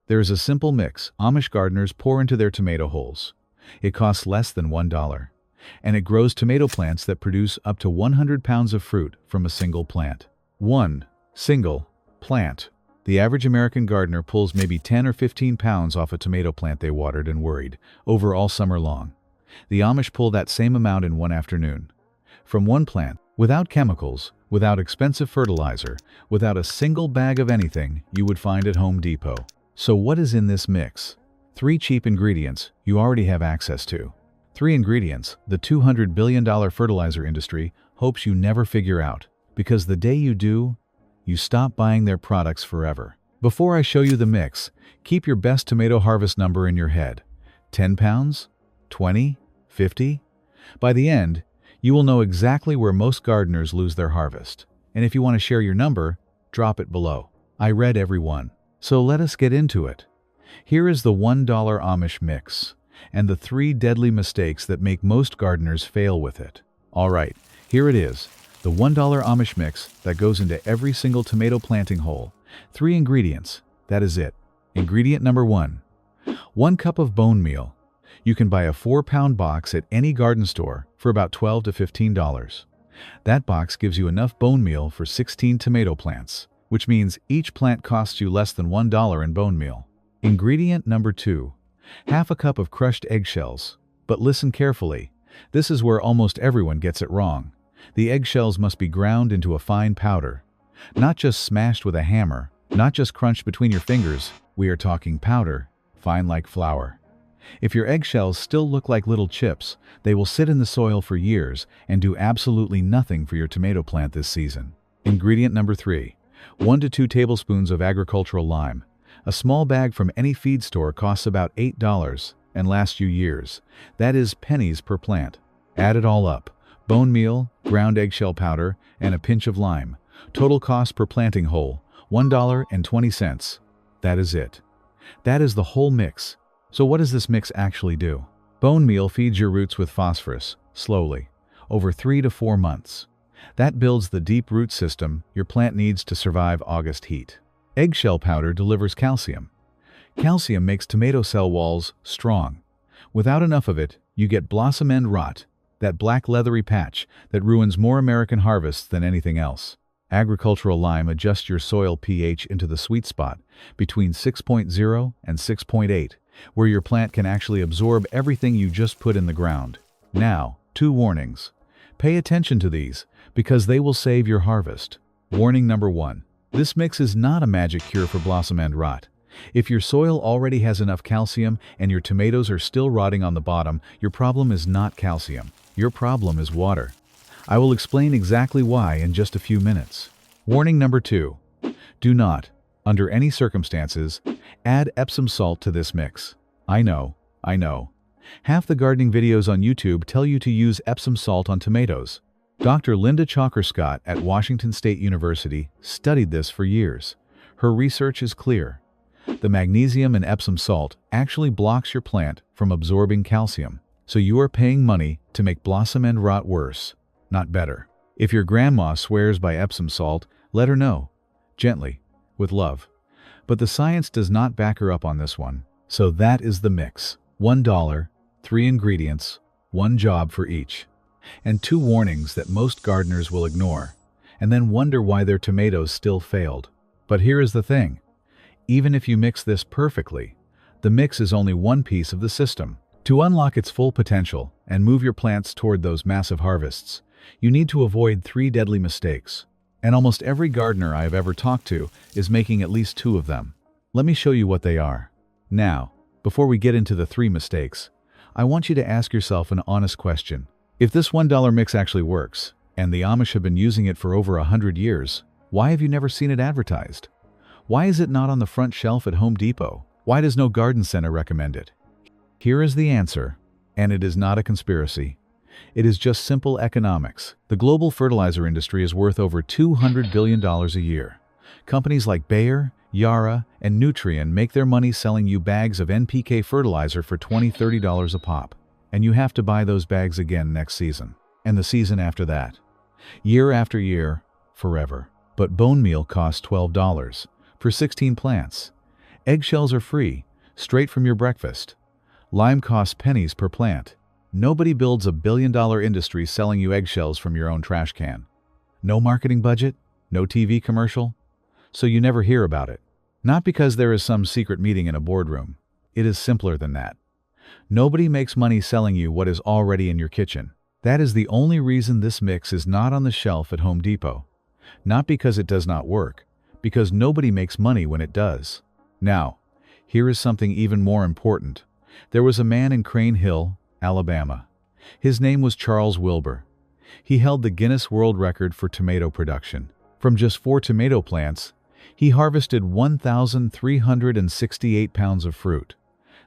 There is a simple mix Amish gardeners pour into their tomato holes. It costs less than $1, and it grows tomato plants that produce up to 100 pounds of fruit from a single plant. 1. Single plant. The average American gardener pulls maybe 10 or 15 pounds off a tomato plant they watered and worried over all summer long. The Amish pull that same amount in one afternoon. From one plant, without chemicals, without expensive fertilizer, without a single bag of anything you would find at Home Depot. So what is in this mix? 3 cheap ingredients you already have access to. 3 ingredients the $200 billion fertilizer industry hopes you never figure out, because the day you do, you stop buying their products forever. Before I show you the mix, keep your best tomato harvest number in your head. 10 pounds? 20? 50? By the end, you will know exactly where most gardeners lose their harvest. And if you want to share your number, drop it below. I read every one. So let us get into it. Here is the $1 Amish mix, and the 3 deadly mistakes that make most gardeners fail with it. Alright, here it is. The $1 Amish mix that goes into every single tomato planting hole. 3 ingredients. That is it. Ingredient number 1. 1 cup of bone meal. You can buy a 4-pound box at any garden store for about $12 to $15. That box gives you enough bone meal for 16 tomato plants, which means each plant costs you less than $1 in bone meal. Ingredient number 2. Half a cup of crushed eggshells. But listen carefully. This is where almost everyone gets it wrong. The eggshells must be ground into a fine powder. Not just smashed with a hammer, not just crunched between your fingers. We are talking powder, fine like flour. If your eggshells still look like little chips, they will sit in the soil for years and do absolutely nothing for your tomato plant this season. Ingredient number 3. 1 to 2 tablespoons of agricultural lime. A small bag from any feed store costs about $8 and lasts you years. That is pennies per plant. Add it all up. Bone meal, ground eggshell powder, and a pinch of lime. Total cost per planting hole, $1.20. That is it. That is the whole mix. So what does this mix actually do? Bone meal feeds your roots with phosphorus, slowly, over 3 to 4 months. That builds the deep root system your plant needs to survive August heat. Eggshell powder delivers calcium. Calcium makes tomato cell walls strong. Without enough of it, you get blossom end rot, that black leathery patch that ruins more American harvests than anything else. Agricultural lime adjusts your soil pH into the sweet spot, between 6.0 and 6.8, where your plant can actually absorb everything you just put in the ground. Now, 2 warnings. Pay attention to these, because they will save your harvest. Warning number 1. This mix is not a magic cure for blossom end rot. If your soil already has enough calcium and your tomatoes are still rotting on the bottom, your problem is not calcium. Your problem is water. I will explain exactly why in just a few minutes. Warning number 2. Do not, under any circumstances, add Epsom salt to this mix. I know. Half the gardening videos on YouTube tell you to use Epsom salt on tomatoes. Dr. Linda Chalker-Scott at Washington State University studied this for years. Her research is clear. The magnesium in Epsom salt actually blocks your plant from absorbing calcium, so you are paying money to make blossom end rot worse, not better. If your grandma swears by Epsom salt, let her know. Gently, with love. But the science does not back her up on this one. So that is the mix. $1, 3 ingredients, 1 job for each. And 2 warnings that most gardeners will ignore, and then wonder why their tomatoes still failed. But here is the thing. Even if you mix this perfectly, the mix is only one piece of the system. To unlock its full potential and move your plants toward those massive harvests, you need to avoid 3 deadly mistakes. And almost every gardener I have ever talked to is making at least 2 of them. Let me show you what they are. Now, before we get into the 3 mistakes, I want you to ask yourself an honest question. If this $1 mix actually works, and the Amish have been using it for over 100 years, why have you never seen it advertised? Why is it not on the front shelf at Home Depot? Why does no garden center recommend it? Here is the answer, and it is not a conspiracy. It is just simple economics. The global fertilizer industry is worth over $200 billion a year. Companies like Bayer, Yara, and Nutrien make their money selling you bags of NPK fertilizer for $20, $30 a pop. And you have to buy those bags again next season, and the season after that. Year after year, forever. But bone meal costs $12 for 16 plants. Eggshells are free, straight from your breakfast. Lime costs pennies per plant. Nobody builds a billion-dollar industry selling you eggshells from your own trash can. No marketing budget, no TV commercial, so you never hear about it. Not because there is some secret meeting in a boardroom. It is simpler than that. Nobody makes money selling you what is already in your kitchen. That is the only reason this mix is not on the shelf at Home Depot. Not because it does not work, because nobody makes money when it does. Now, here is something even more important. There was a man in Crane Hill, Alabama. His name was Charles Wilber. He held the Guinness World Record for tomato production. From just 4 tomato plants, he harvested 1,368 pounds of fruit.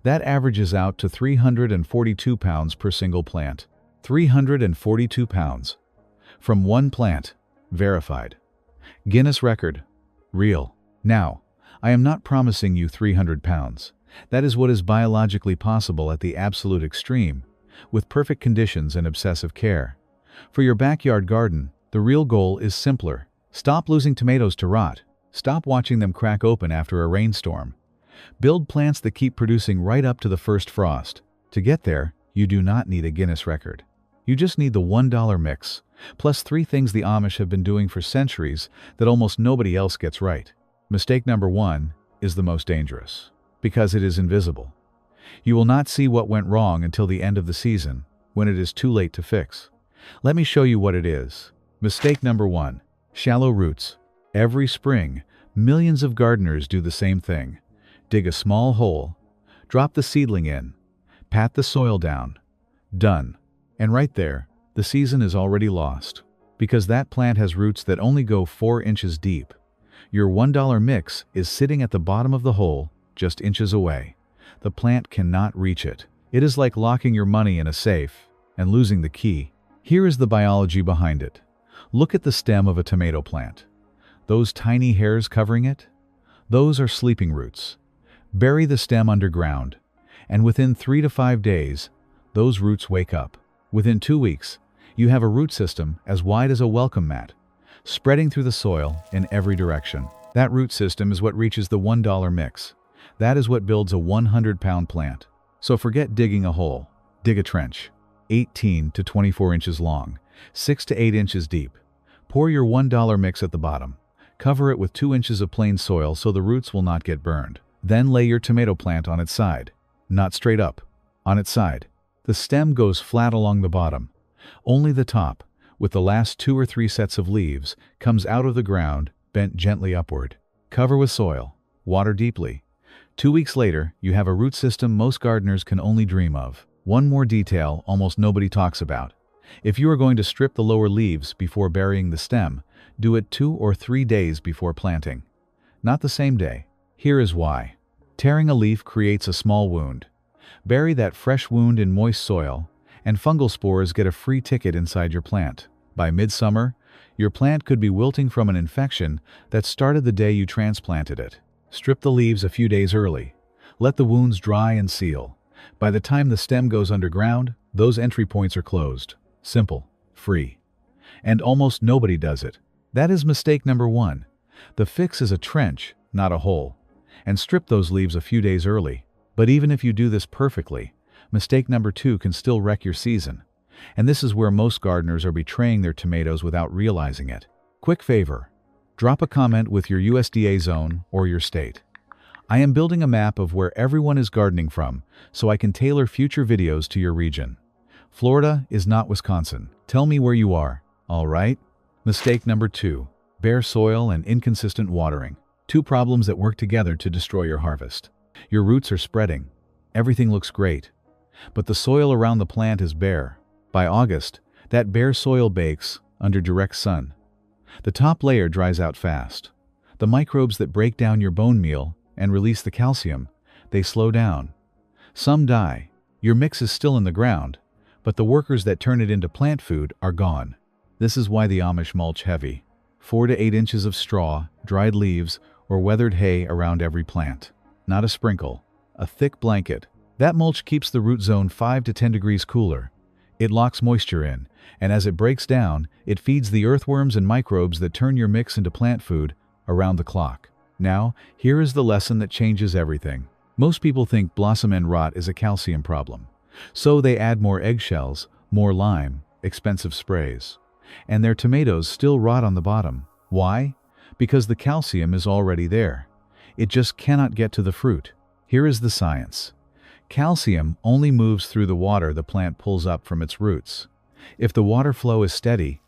That averages out to 342 pounds per single plant. 342 pounds. From one plant. Verified. Guinness record. Real. Now, I am not promising you 300 pounds. That is what is biologically possible at the absolute extreme, with perfect conditions and obsessive care. For your backyard garden, the real goal is simpler. Stop losing tomatoes to rot. Stop watching them crack open after a rainstorm. Build plants that keep producing right up to the first frost. To get there, you do not need a Guinness record. You just need the $1 mix, plus 3 things the Amish have been doing for centuries that almost nobody else gets right. Mistake number 1 is the most dangerous, because it is invisible. You will not see what went wrong until the end of the season, when it is too late to fix. Let me show you what it is. Mistake number 1. Shallow roots. Every spring, millions of gardeners do the same thing. Dig a small hole, drop the seedling in, pat the soil down. Done. And right there, the season is already lost, because that plant has roots that only go 4 inches deep. Your $1 mix is sitting at the bottom of the hole, just inches away. The plant cannot reach it. It is like locking your money in a safe and losing the key. Here is the biology behind it. Look at the stem of a tomato plant. Those tiny hairs covering it? Those are sleeping roots. Bury the stem underground, and within 3 to 5 days, those roots wake up. Within 2 weeks, you have a root system as wide as a welcome mat, spreading through the soil in every direction. That root system is what reaches the $1 mix. That is what builds a 100-pound plant. So forget digging a hole. Dig a trench, 18 to 24 inches long, 6 to 8 inches deep. Pour your $1 mix at the bottom. Cover it with 2 inches of plain soil so the roots will not get burned. Then lay your tomato plant on its side, not straight up, on its side. The stem goes flat along the bottom. Only the top, with the last 2 or 3 sets of leaves, comes out of the ground, bent gently upward. Cover with soil. Water deeply. 2 weeks later, you have a root system most gardeners can only dream of. One more detail almost nobody talks about. If you are going to strip the lower leaves before burying the stem, do it 2 or 3 days before planting. Not the same day. Here is why. Tearing a leaf creates a small wound. Bury that fresh wound in moist soil, and fungal spores get a free ticket inside your plant. By midsummer, your plant could be wilting from an infection that started the day you transplanted it. Strip the leaves a few days early. Let the wounds dry and seal. By the time the stem goes underground, those entry points are closed. Simple, free. And almost nobody does it. That is mistake number 1. The fix is a trench, not a hole. And strip those leaves a few days early. But even if you do this perfectly, mistake number 2 can still wreck your season. And this is where most gardeners are betraying their tomatoes without realizing it. Quick favor. Drop a comment with your USDA zone or your state. I am building a map of where everyone is gardening from, so I can tailor future videos to your region. Florida is not Wisconsin. Tell me where you are, all right? Mistake number 2. Bare soil and inconsistent watering. 2 problems that work together to destroy your harvest. Your roots are spreading. Everything looks great. But the soil around the plant is bare. By August, that bare soil bakes under direct sun. The top layer dries out fast. The microbes that break down your bone meal and release the calcium, they slow down. Some die. Your mix is still in the ground, but the workers that turn it into plant food are gone. This is why the Amish mulch heavy. 4 to 8 inches of straw, dried leaves, or weathered hay around every plant. Not a sprinkle, a thick blanket. That mulch keeps the root zone 5 to 10 degrees cooler. It locks moisture in, and as it breaks down, it feeds the earthworms and microbes that turn your mix into plant food around the clock. Now, here is the lesson that changes everything. Most people think blossom end rot is a calcium problem. So they add more eggshells, more lime, expensive sprays. And their tomatoes still rot on the bottom. Why? Because the calcium is already there. It just cannot get to the fruit. Here is the science. Calcium only moves through the water the plant pulls up from its roots. If the water flow is steady,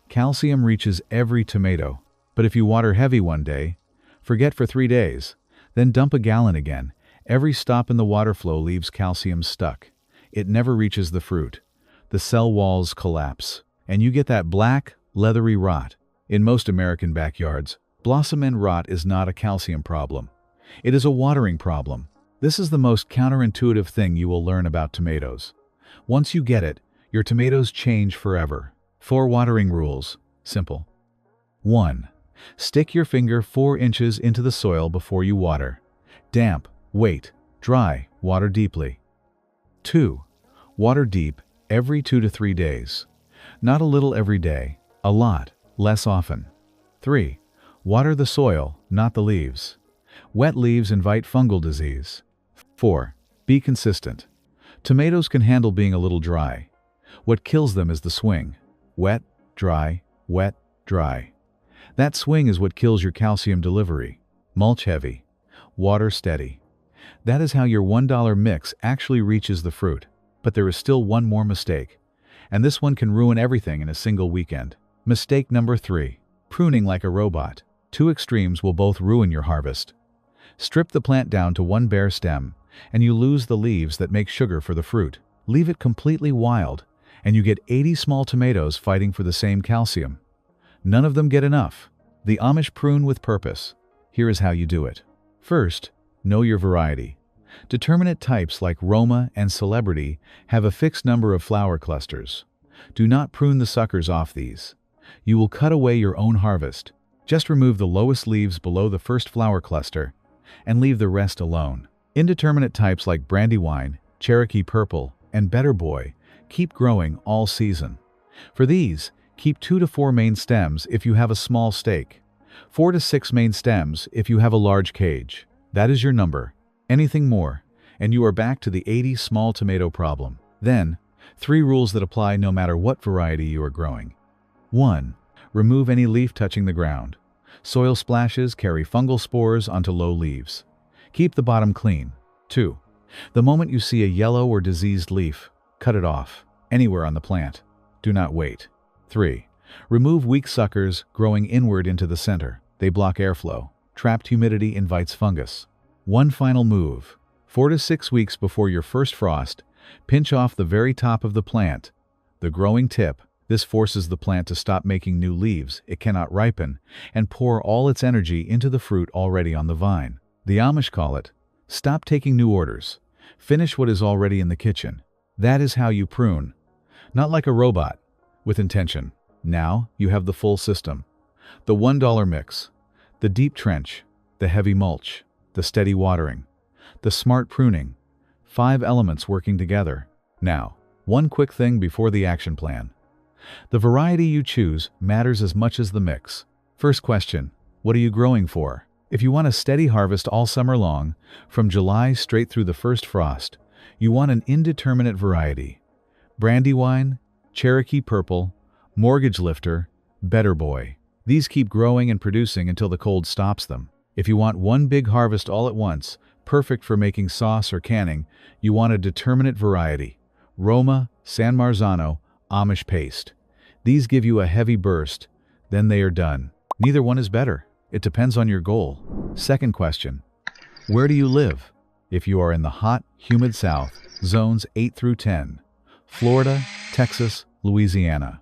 calcium reaches every tomato. But if you water heavy one day, forget for 3 days, then dump a gallon again, every stop in the water flow leaves calcium stuck. It never reaches the fruit. The cell walls collapse, and you get that black, leathery rot. In most American backyards, blossom end rot is not a calcium problem. It is a watering problem. This is the most counterintuitive thing you will learn about tomatoes. Once you get it, your tomatoes change forever. 4 watering rules. Simple. 1. Stick your finger 4 inches into the soil before you water. Damp, wait, dry, water deeply. 2. Water deep every 2 to 3 days. Not a little every day, a lot, less often. 3. Water the soil, not the leaves. Wet leaves invite fungal disease. 4. Be consistent. Tomatoes can handle being a little dry. What kills them is the swing. Wet, dry, wet, dry. That swing is what kills your calcium delivery. Mulch heavy, water steady. That is how your $1 mix actually reaches the fruit. But there is still one more mistake. And this one can ruin everything in a single weekend. Mistake number 3. Pruning like a robot. 2 extremes will both ruin your harvest. Strip the plant down to 1 bare stem, and you lose the leaves that make sugar for the fruit. Leave it completely wild, and you get 80 small tomatoes fighting for the same calcium. None of them get enough. The Amish prune with purpose. Here is how you do it. First, know your variety. Determinate types like Roma and Celebrity have a fixed number of flower clusters. Do not prune the suckers off these. You will cut away your own harvest. Just remove the lowest leaves below the first flower cluster and leave the rest alone. Indeterminate types like Brandywine, Cherokee Purple, and Better Boy keep growing all season. For these, keep 2 to 4 main stems if you have a small stake. 4 to 6 main stems if you have a large cage. That is your number. Anything more, and you are back to the 80 small tomato problem. Then, 3 rules that apply no matter what variety you are growing. 1. Remove any leaf touching the ground. Soil splashes carry fungal spores onto low leaves. Keep the bottom clean. 2. The moment you see a yellow or diseased leaf, cut it off, anywhere on the plant. Do not wait. 3. Remove weak suckers growing inward into the center. They block airflow. Trapped humidity invites fungus. One final move. 4 to 6 weeks before your first frost, pinch off the very top of the plant, the growing tip. This forces the plant to stop making new leaves it cannot ripen and pour all its energy into the fruit already on the vine. The Amish call it, stop taking new orders. Finish what is already in the kitchen. That is how you prune. Not like a robot, with intention. Now you have the full system. The $1 mix, the deep trench, the heavy mulch, the steady watering, the smart pruning. 5 elements working together. Now, one quick thing before the action plan. The variety you choose matters as much as the mix. First question, what are you growing for? If you want a steady harvest all summer long, from July straight through the first frost, you want an indeterminate variety. Brandywine, Cherokee Purple, Mortgage Lifter, Better Boy. These keep growing and producing until the cold stops them. If you want one big harvest all at once, perfect for making sauce or canning, you want a determinate variety. Roma, San Marzano, Amish Paste. These give you a heavy burst, then they are done. Neither one is better. It depends on your goal. Second question, where do you live? If you are in the hot, humid South, zones 8 through 10, Florida, Texas, Louisiana,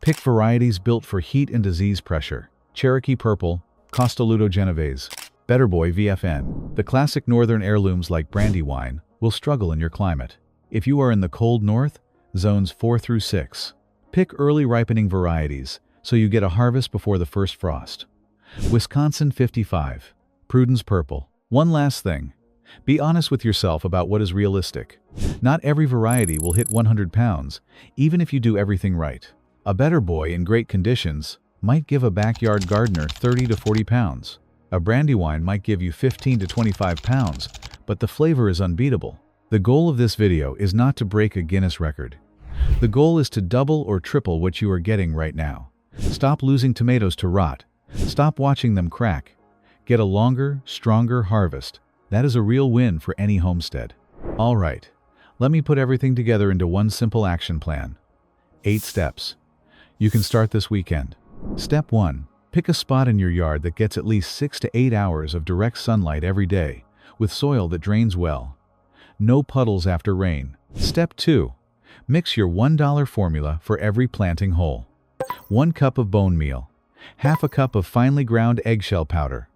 pick varieties built for heat and disease pressure. Cherokee Purple, Costoludo Genovese, Better Boy VFN. The classic northern heirlooms like Brandywine will struggle in your climate. If you are in the cold north, zones 4 through 6, pick early ripening varieties so you get a harvest before the first frost. Wisconsin 55, Prudence Purple. One last thing. Be honest with yourself about what is realistic. Not every variety will hit 100 pounds, even if you do everything right. A Better Boy in great conditions might give a backyard gardener 30 to 40 pounds. A brandy wine might give you 15 to 25 pounds, but the flavor is unbeatable. The goal of this video is not to break a Guinness record. The goal is to double or triple what you are getting right now. Stop losing tomatoes to rot. Stop watching them crack. Get a longer, stronger harvest. That is a real win for any homestead. All right, let me put everything together into one simple action plan. 8 steps. You can start this weekend. Step 1. Pick a spot in your yard that gets at least 6 to 8 hours of direct sunlight every day, with soil that drains well. No puddles after rain. Step 2. Mix your $1 formula for every planting hole. 1 cup of bone meal, half a cup of finely ground eggshell powder,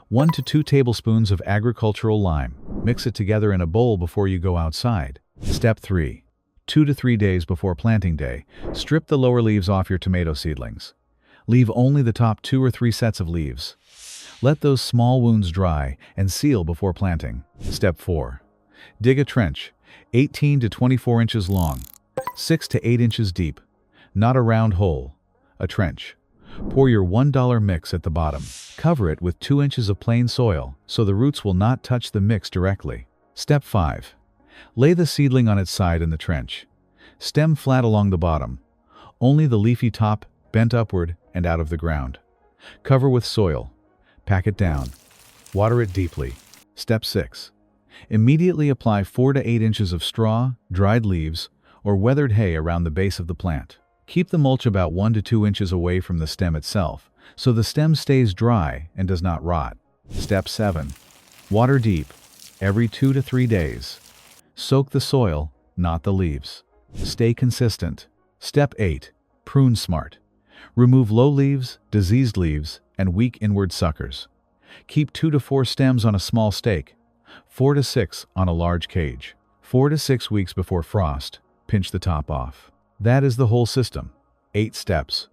1 to 2 tablespoons of agricultural lime. Mix it together in a bowl before you go outside. Step 3. 2 to 3 days before planting day, strip the lower leaves off your tomato seedlings. Leave only the top 2 or 3 sets of leaves. Let those small wounds dry and seal before planting. Step 4. Dig a trench, 18 to 24 inches long, 6 to 8 inches deep. Not a round hole, a trench. Pour your $1 mix at the bottom. Cover it with 2 inches of plain soil so the roots will not touch the mix directly. Step 5. Lay the seedling on its side in the trench. Stem flat along the bottom. Only the leafy top bent upward and out of the ground. Cover with soil. Pack it down. Water it deeply. Step 6. Immediately apply 4 to 8 inches of straw, dried leaves, or weathered hay around the base of the plant. Keep the mulch about 1 to 2 inches away from the stem itself, so the stem stays dry and does not rot. Step 7. Water deep, every 2 to 3 days. Soak the soil, not the leaves. Stay consistent. Step 8. Prune smart. Remove low leaves, diseased leaves, and weak inward suckers. Keep 2 to 4 stems on a small stake, 4 to 6 on a large cage. 4 to 6 weeks before frost, pinch the top off. That is the whole system. 8 steps.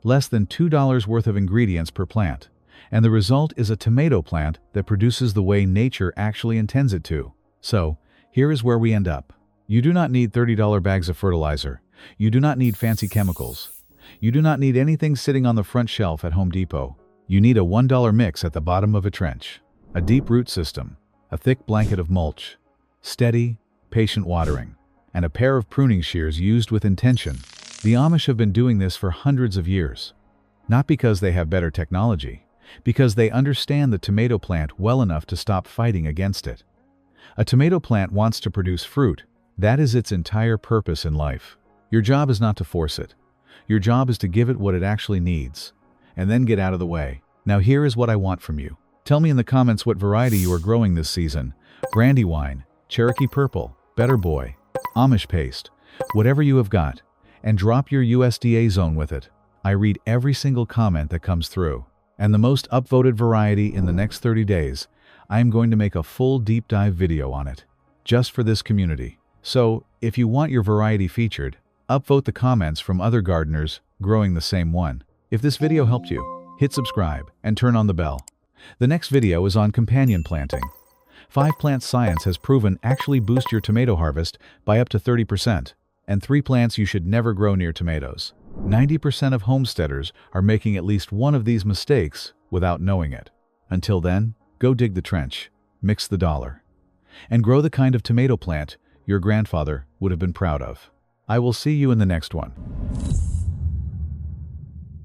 Less than $2 worth of ingredients per plant, and the result is a tomato plant that produces the way nature actually intends it to. So, here is where we end up. You do not need $30 bags of fertilizer. You do not need fancy chemicals. You do not need anything sitting on the front shelf at Home Depot. You need a $1 mix at the bottom of a trench, a deep root system, a thick blanket of mulch, steady, patient watering, and a pair of pruning shears used with intention. The Amish have been doing this for hundreds of years. Not because they have better technology, because they understand the tomato plant well enough to stop fighting against it. A tomato plant wants to produce fruit. That is its entire purpose in life. Your job is not to force it. Your job is to give it what it actually needs, and then get out of the way. Now here is what I want from you. Tell me in the comments what variety you are growing this season. Brandywine, Cherokee Purple, Better Boy, Amish Paste, whatever you have got, and drop your USDA zone with it. I read every single comment that comes through. And the most upvoted variety in the next 30 days, I am going to make a full deep dive video on it, just for this community. So, if you want your variety featured, upvote the comments from other gardeners growing the same one. If this video helped you, hit subscribe and turn on the bell. The next video is on companion planting. 5 plants science has proven actually boost your tomato harvest by up to 30%, and 3 plants you should never grow near tomatoes. 90% of homesteaders are making at least one of these mistakes without knowing it. Until then, go dig the trench, mix the dollar, and grow the kind of tomato plant your grandfather would have been proud of. I will see you in the next one.